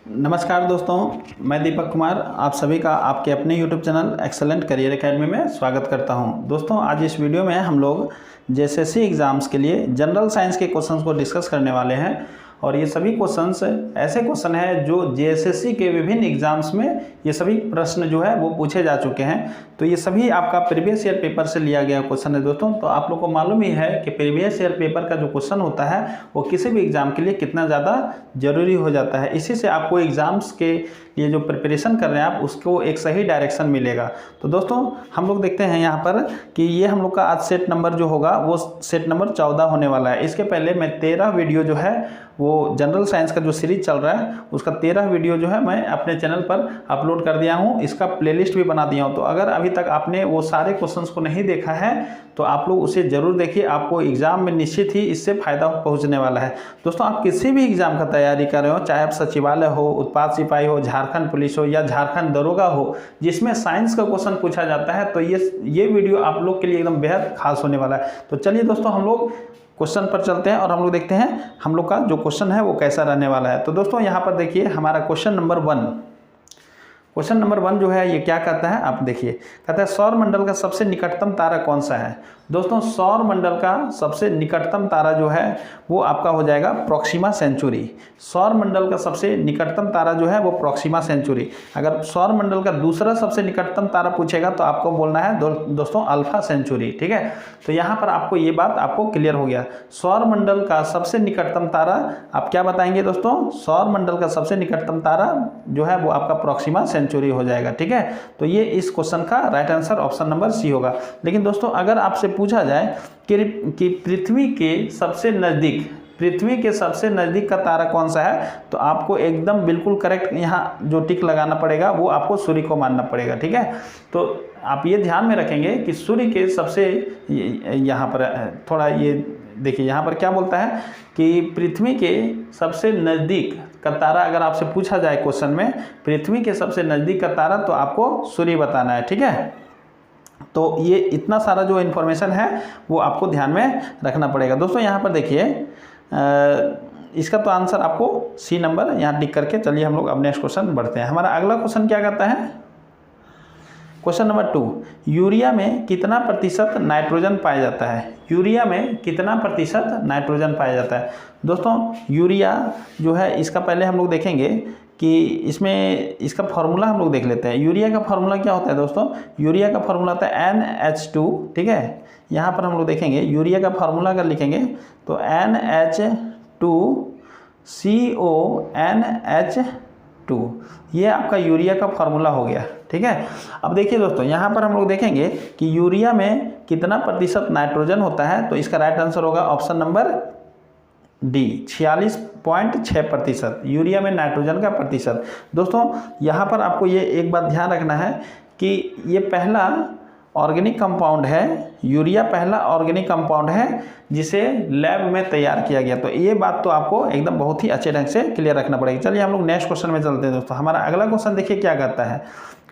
नमस्कार दोस्तों, मैं दीपक कुमार आप सभी का आपके अपने YouTube channel excellent career academy में स्वागत करता हूं। दोस्तों आज इस वीडियो में हम लोग जेएसएससी एग्ज़ाम्स के लिए जनरल साइंस के क्वेश्चंस को डिस्कस करने वाले हैं और ये सभी क्वेश्चंस ऐसे क्वेश्चन हैं जो जेएसएससी के विभिन्न एग्ज़ाम्स में ये सभी प्रश्न जो है वो पूछे जा चुके हैं। तो ये सभी आपका प्रीवियस ईयर पेपर से लिया गया क्वेश्चन है दोस्तों। तो आप लोग को मालूम ही है कि प्रीवियस ईयर पेपर का जो क्वेश्चन होता है वो किसी भी एग्ज़ाम के लिए कितना ज़्यादा ज़रूरी हो जाता है। इसी से आपको एग्ज़ाम्स के लिए जो प्रिपरेशन कर रहे हैं आप उसको एक सही डायरेक्शन मिलेगा। तो दोस्तों हम लोग देखते हैं यहाँ पर कि ये हम लोग का आज सेट नंबर जो होगा वो सेट नंबर 14 होने वाला है। इसके पहले मैं 13 वीडियो जो है वो जनरल साइंस का जो सीरीज चल रहा है उसका 13 वीडियो जो है मैं अपने चैनल पर अपलोड कर दिया हूँ। इसका प्लेलिस्ट भी बना दिया हूँ। तो अगर अभी तक आपने वो सारे क्वेश्चंस को नहीं देखा है तो आप लोग उसे ज़रूर देखिए, आपको एग्ज़ाम में निश्चित ही इससे फ़ायदा पहुँचने वाला है। दोस्तों आप किसी भी एग्ज़ाम का तैयारी कर रहे हो, चाहे आप सचिवालय हो, उत्पाद सिपाही हो, झारखंड पुलिस हो या झारखंड दरोगा हो, जिसमें साइंस का क्वेश्चन पूछा जाता है, तो ये वीडियो आप लोग के लिए एकदम बेहद खास होने वाला है। तो चलिए दोस्तों हम लोग क्वेश्चन पर चलते हैं और हम लोग देखते हैं हम लोग का जो क्वेश्चन है वो कैसा रहने वाला है। तो दोस्तों यहाँ पर देखिए हमारा क्वेश्चन नंबर 1 जो है ये क्या कहता है आप देखिए, कहता है सौर मंडल का सबसे निकटतम तारा कौन सा है। दोस्तों सौर मंडल का सबसे निकटतम तारा जो है वो आपका हो जाएगा प्रोक्सिमा सेंचुरी। सौर मंडल का सबसे निकटतम तारा जो है वो प्रोक्सिमा सेंचुरी। अगर सौर मंडल का दूसरा सबसे निकटतम तारा पूछेगा तो आपको बोलना है दोस्तों अल्फा सेंचुरी। ठीक है, तो यहाँ पर आपको ये बात आपको क्लियर हो गया। सौर मंडल का सबसे निकटतम तारा आप क्या बताएंगे दोस्तों, सौर मंडल का सबसे निकटतम तारा जो है वो आपका प्रोक्सिमा सेंचुरी हो जाएगा। ठीक है, तो ये इस क्वेश्चन का right answer option number C होगा। लेकिन दोस्तों अगर आपसे पूछा जाए कि पृथ्वी के सबसे नज़दीक का तारा कौन सा है तो आपको एकदम बिल्कुल करेक्ट यहाँ जो टिक लगाना पड़ेगा वो आपको सूर्य को मानना पड़ेगा। ठीक है, तो आप ये ध्यान में रखेंगे कि सूर्य के सबसे यहाँ पर थोड़ा ये देखिए यहाँ पर क्या बोलता है कि पृथ्वी के सबसे नज़दीक का तारा अगर आपसे पूछा जाए क्वेश्चन में पृथ्वी के सबसे नज़दीक का तारा तो आपको सूर्य बताना है। ठीक है, तो ये इतना सारा जो इन्फॉर्मेशन है वो आपको ध्यान में रखना पड़ेगा। दोस्तों यहाँ पर देखिए इसका तो आंसर आपको सी नंबर यहाँ टिक करके चलिए हम लोग अब नेक्स्ट क्वेश्चन बढ़ते हैं। हमारा अगला क्वेश्चन क्या कहता है, क्वेश्चन नंबर 2, यूरिया में कितना प्रतिशत नाइट्रोजन पाया जाता है। यूरिया में कितना प्रतिशत नाइट्रोजन पाया जाता है। दोस्तों यूरिया जो है इसका पहले हम लोग देखेंगे कि इसमें इसका फार्मूला हम लोग देख लेते हैं। यूरिया का फार्मूला क्या होता है दोस्तों, यूरिया का फार्मूला होता है NH2। ठीक है, यहाँ पर हम लोग देखेंगे यूरिया का फार्मूला अगर लिखेंगे तो NH2CONH2 ये आपका यूरिया का फार्मूला हो गया। ठीक है, अब देखिए दोस्तों यहाँ पर हम लोग देखेंगे कि यूरिया में कितना प्रतिशत नाइट्रोजन होता है तो इसका राइट आंसर होगा ऑप्शन नंबर डी 46.6%। यूरिया में नाइट्रोजन का प्रतिशत। दोस्तों यहाँ पर आपको ये एक बात ध्यान रखना है कि ये पहला ऑर्गेनिक कंपाउंड है, यूरिया पहला ऑर्गेनिक कंपाउंड है जिसे लैब में तैयार किया गया। तो ये बात तो आपको एकदम बहुत ही अच्छे ढंग से क्लियर रखना पड़ेगी। चलिए हम लोग नेक्स्ट क्वेश्चन में चलते हैं दोस्तों। हमारा अगला क्वेश्चन देखिए क्या कहता है,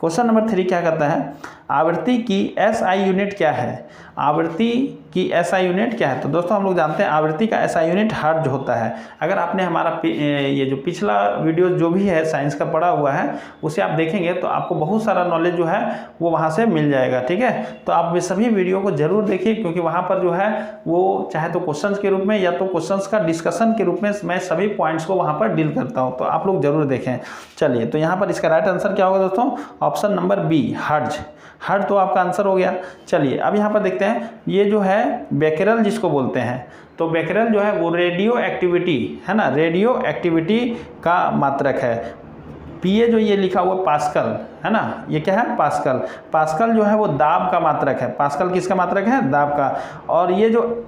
क्वेश्चन नंबर 3 क्या कहता है, आवृत्ति की SI यूनिट क्या है। आवृत्ति की SI यूनिट क्या है। तो दोस्तों हम लोग जानते हैं आवृत्ति का SI यूनिट हर्ट्ज होता है। अगर आपने हमारा ये जो पिछला वीडियो जो भी है साइंस का पढ़ा हुआ है उसे आप देखेंगे तो आपको बहुत सारा नॉलेज जो है वो वहाँ से मिल जाएगा। ठीक है, तो आप वे सभी वीडियो को जरूर देखिए क्योंकि वहाँ पर जो है वो चाहे तो क्वेश्चंस के रूप में या तो क्वेश्चंस का डिस्कशन के रूप में मैं सभी पॉइंट्स को वहाँ पर डील करता हूँ, तो आप लोग जरूर देखें। चलिए तो यहाँ पर इसका राइट आंसर क्या होगा दोस्तों, option number B hertz. Hertz तो आपका आंसर हो गया। चलिए अब यहाँ पर देखते हैं ये जो है बेकेरल जिसको बोलते हैं, तो बेकेरल जो है वो रेडियो एक्टिविटी है ना, रेडियो एक्टिविटी का मात्रक है। पीए जो ये लिखा हुआ पास्कल है ना, ये क्या है पास्कल। पास्कल जो है वो दाब का मात्रक है। पास्कल किसका मात्रक है, दाब का। और ये जो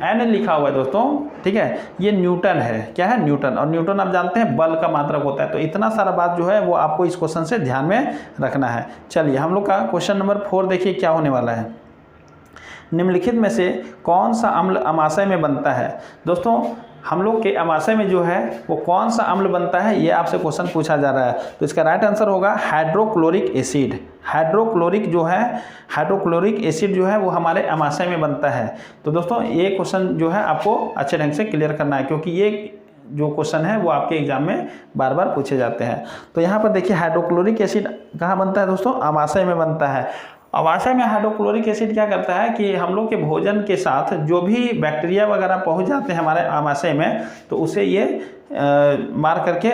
एन लिखा हुआ है दोस्तों, ठीक है, ये न्यूटन है। क्या है, न्यूटन। और न्यूटन आप जानते हैं बल का मात्रक होता है। तो इतना सारा बात जो है वो आपको इस क्वेश्चन से ध्यान में रखना है। चलिए हम लोग का क्वेश्चन नंबर 4 देखिए क्या होने वाला है, निम्नलिखित में से कौन सा अम्ल अमाशय में बनता है। दोस्तों हम लोग के अमाशय में जो है वो कौन सा अम्ल बनता है ये आपसे क्वेश्चन पूछा जा रहा है। तो इसका राइट आंसर होगा हाइड्रोक्लोरिक एसिड। हाइड्रोक्लोरिक एसिड जो है वो हमारे अमाशय में बनता है। तो दोस्तों ये क्वेश्चन जो है आपको अच्छे ढंग से क्लियर करना है क्योंकि ये जो क्वेश्चन है वो आपके एग्जाम में बार बार पूछे जाते हैं। तो यहाँ पर देखिए हाइड्रोक्लोरिक एसिड कहाँ बनता है दोस्तों, आमाशय में बनता है। आमाशय में हाइड्रोक्लोरिक एसिड क्या करता है कि हम लोग के भोजन के साथ जो भी बैक्टीरिया वगैरह पहुंच जाते हैं हमारे आमाशय में, तो उसे ये मार करके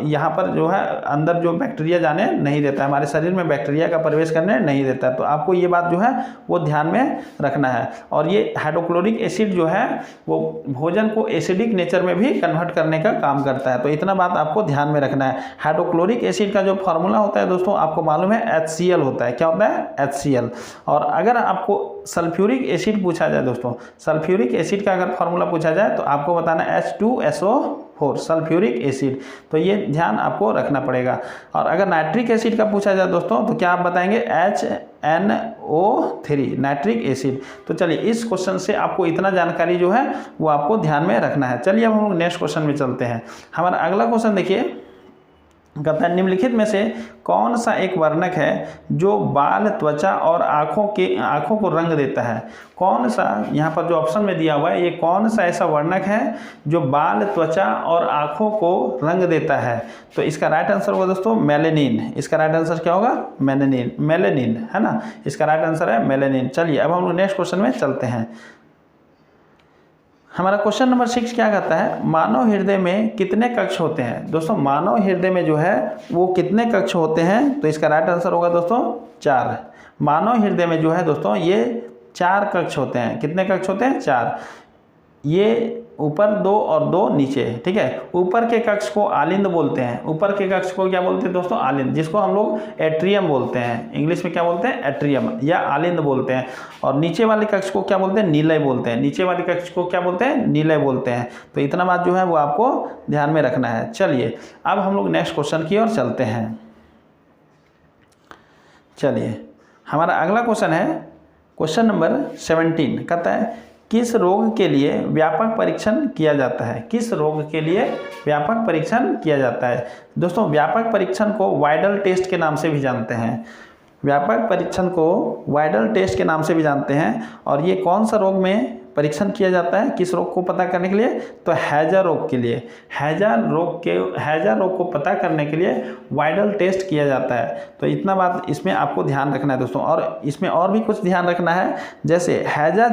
यहाँ पर जो है अंदर जो बैक्टीरिया जाने नहीं देता है, हमारे शरीर में बैक्टीरिया का प्रवेश करने नहीं देता है। तो आपको ये बात जो है वो ध्यान में रखना है। और ये हाइड्रोक्लोरिक एसिड जो है वो भोजन को एसिडिक नेचर में भी कन्वर्ट करने का काम करता है। तो इतना बात आपको ध्यान में रखना है। हाइड्रोक्लोरिक एसिड का जो फॉर्मूला होता है दोस्तों आपको मालूम है HCl होता है। क्या होता है? HCl। और अगर आपको सल्फ्यूरिक एसिड पूछा जाए दोस्तों, सल्फ्यूरिक एसिड का अगर फॉर्मूला पूछा जाए तो आपको बताना H2SO4 सल्फ्यूरिक एसिड। तो ये ध्यान आपको रखना पड़ेगा। और अगर नाइट्रिक एसिड का पूछा जाए दोस्तों तो क्या आप बताएंगे? HNO3 nitric acid. तो चलिए इस क्वेश्चन से आपको इतना जानकारी जो है वो आपको ध्यान में रखना है। चलिए अब हम लोग नेक्स्ट क्वेश्चन में चलते हैं। हमारा अगला क्वेश्चन देखिए, कहता है निम्नलिखित में से कौन सा एक वर्णक है जो बाल, त्वचा और आँखों को रंग देता है? कौन सा, यहाँ पर जो ऑप्शन में दिया हुआ है, ये कौन सा ऐसा वर्णक है जो बाल, त्वचा और आँखों को रंग देता है? तो इसका राइट आंसर होगा दोस्तों मेलेनिन। इसका राइट आंसर क्या होगा? मेलेनिन। मेलेनिन है ना, इसका राइट आंसर है मेलेनिन। चलिए अब हम लोग नेक्स्ट क्वेश्चन में चलते हैं। हमारा क्वेश्चन नंबर 6 क्या कहता है? मानव हृदय में कितने कक्ष होते हैं? दोस्तों मानव हृदय में जो है वो कितने कक्ष होते हैं? तो इसका राइट आंसर होगा दोस्तों 4। मानव हृदय में जो है दोस्तों ये 4 कक्ष होते हैं। कितने कक्ष होते हैं? 4। ये ऊपर 2 और 2 नीचे, ठीक है। ऊपर के कक्ष को आलिंद बोलते हैं। ऊपर के कक्ष को क्या बोलते हैं दोस्तों? आलिंद, जिसको हम लोग एट्रियम बोलते हैं। इंग्लिश में क्या बोलते हैं? एट्रियम या आलिंद बोलते हैं। और नीचे वाले कक्ष को क्या बोलते हैं? निलय बोलते हैं। नीचे वाले कक्ष को क्या बोलते हैं? निलय बोलते हैं। तो इतना बात जो है वो आपको ध्यान में रखना है। चलिए अब हम लोग नेक्स्ट क्वेश्चन की ओर चलते हैं। चलिए हमारा अगला क्वेश्चन है क्वेश्चन नंबर 17। कहता है किस रोग के लिए व्यापक परीक्षण किया जाता है? किस रोग के लिए व्यापक परीक्षण किया जाता है? दोस्तों व्यापक परीक्षण को वाइडल टेस्ट के नाम से भी जानते हैं। व्यापक परीक्षण को वाइडल टेस्ट के नाम से भी जानते हैं। और ये कौन सा रोग में परीक्षण किया जाता है? किस रोग को पता करने के लिए? तो हैजा रोग के लिए। हैजा रोग को पता करने के लिए वाइडल टेस्ट किया जाता है। तो इतना बात इसमें आपको ध्यान रखना है दोस्तों। और इसमें और भी कुछ ध्यान रखना है, जैसे हैजा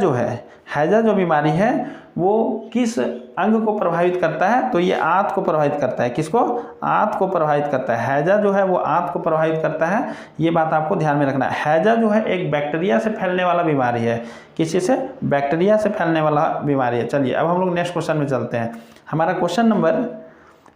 जो बीमारी है वो किस अंग को प्रभावित करता है? तो ये आंत को प्रभावित करता है। किसको? आंत को प्रभावित करता है। हैजा जो है वो आंत को प्रभावित करता है। ये बात आपको ध्यान में रखना है। हैजा जो है एक बैक्टीरिया से फैलने वाला बीमारी है। किसी से? बैक्टीरिया से फैलने वाला बीमारी है। चलिए अब हम लोग नेक्स्ट क्वेश्चन में चलते हैं। हमारा क्वेश्चन नंबर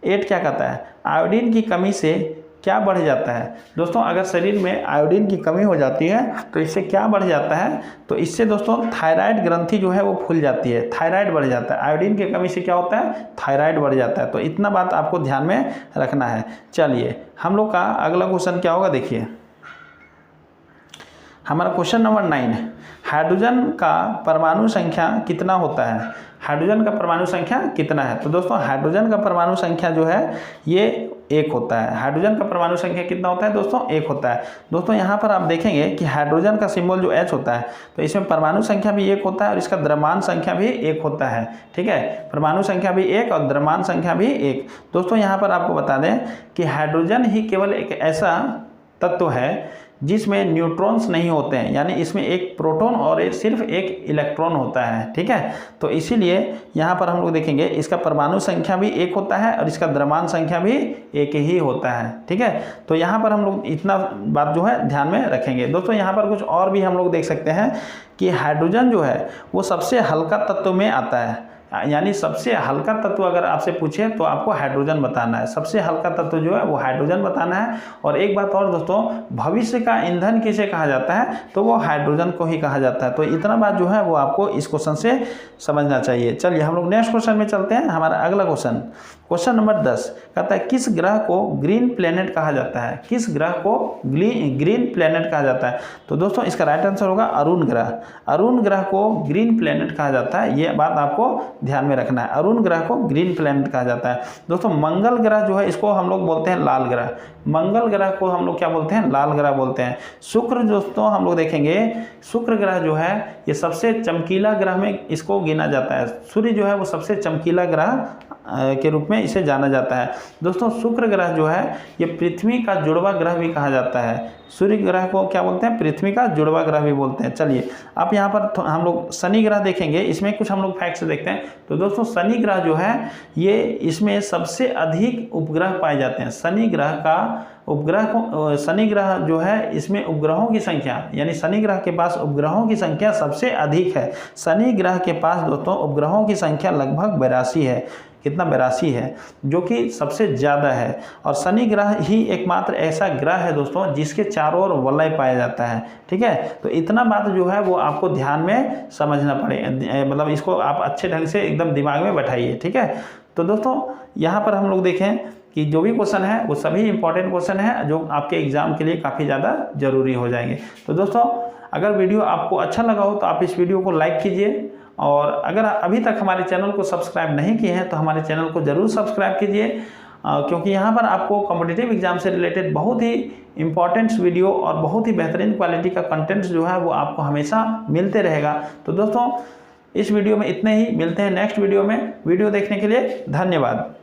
8 क्या कहता है? आयोडीन की कमी से क्या बढ़ जाता है? दोस्तों अगर शरीर में आयोडीन की कमी हो जाती है तो इससे क्या बढ़ जाता है? तो इससे दोस्तों थायराइड ग्रंथि जो है वो फूल जाती है, थायराइड बढ़ जाता है। आयोडीन की कमी से क्या होता है? थायराइड बढ़ जाता है। तो इतना बात आपको ध्यान में रखना है। चलिए हम लोग का अगला क्वेश्चन क्या होगा देखिए। हमारा क्वेश्चन नंबर 9, हाइड्रोजन का परमाणु संख्या कितना होता है? हाइड्रोजन का परमाणु संख्या कितना है? तो दोस्तों हाइड्रोजन का परमाणु संख्या जो है ये 1 होता है। हाइड्रोजन का परमाणु संख्या कितना होता है दोस्तों? 1 होता है। दोस्तों यहाँ पर आप देखेंगे कि हाइड्रोजन का सिंबल जो H होता है तो इसमें परमाणु संख्या भी 1 होता है और इसका द्रव्यमान संख्या भी 1 होता है, ठीक है। परमाणु संख्या भी 1 और द्रव्यमान संख्या भी 1। दोस्तों यहाँ पर आपको बता दें कि हाइड्रोजन ही केवल एक ऐसा तत्व है जिसमें न्यूट्रॉन्स नहीं होते हैं, यानी इसमें एक प्रोटॉन और सिर्फ एक इलेक्ट्रॉन होता है, ठीक है। तो इसीलिए यहाँ पर हम लोग देखेंगे इसका परमाणु संख्या भी 1 होता है और इसका द्रव्यमान संख्या भी 1 ही होता है, ठीक है। तो यहाँ पर हम लोग इतना बात जो है ध्यान में रखेंगे। दोस्तों यहाँ पर कुछ और भी हम लोग देख सकते हैं कि हाइड्रोजन जो है वो सबसे हल्का तत्व में आता है। यानी सबसे हल्का तत्व अगर आपसे पूछे तो आपको हाइड्रोजन बताना है। सबसे हल्का तत्व जो है वो हाइड्रोजन बताना है। और एक बात और दोस्तों, भविष्य का ईंधन किसे कहा जाता है? तो वो हाइड्रोजन को ही कहा जाता है। तो इतना बात जो है वो आपको इस क्वेश्चन से समझना चाहिए। चलिए हम लोग नेक्स्ट क्वेश्चन में चलते हैं। हमारा अगला क्वेश्चन, क्वेश्चन नंबर 10 कहता है किस ग्रह को ग्रीन प्लेनेट कहा जाता है? किस ग्रह को ग्रीन प्लेनेट कहा जाता है? तो दोस्तों इसका राइट आंसर होगा अरुण ग्रह। अरुण ग्रह को ग्रीन प्लेनेट कहा जाता है। ये बात आपको ध्यान में रखना है। अरुण ग्रह को ग्रीन प्लेनेट कहा जाता है। दोस्तों मंगल ग्रह जो है इसको हम लोग बोलते हैं लाल ग्रह। मंगल ग्रह को हम लोग क्या बोलते हैं? लाल ग्रह बोलते हैं। शुक्र दोस्तों हम लोग देखेंगे, शुक्र ग्रह जो है ये सबसे चमकीला ग्रह में इसको गिना जाता है। सूर्य जो है वो सबसे चमकीला ग्रह के रूप में इसे जाना जाता है। दोस्तों शुक्र ग्रह जो है ये पृथ्वी का जुड़वा ग्रह भी कहा जाता है। सूर्य ग्रह को क्या बोलते हैं? पृथ्वी का जुड़वा ग्रह भी बोलते हैं। चलिए अब यहाँ पर हम लोग शनि ग्रह देखेंगे, इसमें कुछ हम लोग फैक्ट्स देखते हैं। तो दोस्तों शनि ग्रह जो है ये इसमें सबसे अधिक उपग्रह पाए जाते हैं। शनि ग्रह का उपग्रह को शनि ग्रह जो है इसमें उपग्रहों की संख्या, यानी शनि ग्रह के पास उपग्रहों की संख्या सबसे अधिक है। शनि ग्रह के पास दोस्तों उपग्रहों की संख्या लगभग 82 है। कितना? 82 है, जो कि सबसे ज़्यादा है। और शनि ग्रह ही एकमात्र ऐसा ग्रह है दोस्तों जिसके चारों ओर वलय पाया जाता है। ठीक है, तो इतना बात जो है वो आपको ध्यान में समझना पड़े, मतलब इसको आप अच्छे ढंग से एकदम दिमाग में बैठाइए। ठीक है, तो दोस्तों यहाँ पर हम लोग देखें कि जो भी क्वेश्चन है वो सभी इंपॉर्टेंट क्वेश्चन है जो आपके एग्जाम के लिए काफ़ी ज़्यादा जरूरी हो जाएंगे। तो दोस्तों अगर वीडियो आपको अच्छा लगा हो तो आप इस वीडियो को लाइक कीजिए, और अगर अभी तक हमारे चैनल को सब्सक्राइब नहीं किए हैं तो हमारे चैनल को ज़रूर सब्सक्राइब कीजिए, क्योंकि यहाँ पर आपको कॉम्पिटिटिव एग्जाम से रिलेटेड बहुत ही इंपॉर्टेंट वीडियो और बहुत ही बेहतरीन क्वालिटी का कंटेंट जो है वो आपको हमेशा मिलते रहेगा। तो दोस्तों इस वीडियो में इतने ही, मिलते हैं नेक्स्ट वीडियो में। वीडियो देखने के लिए धन्यवाद।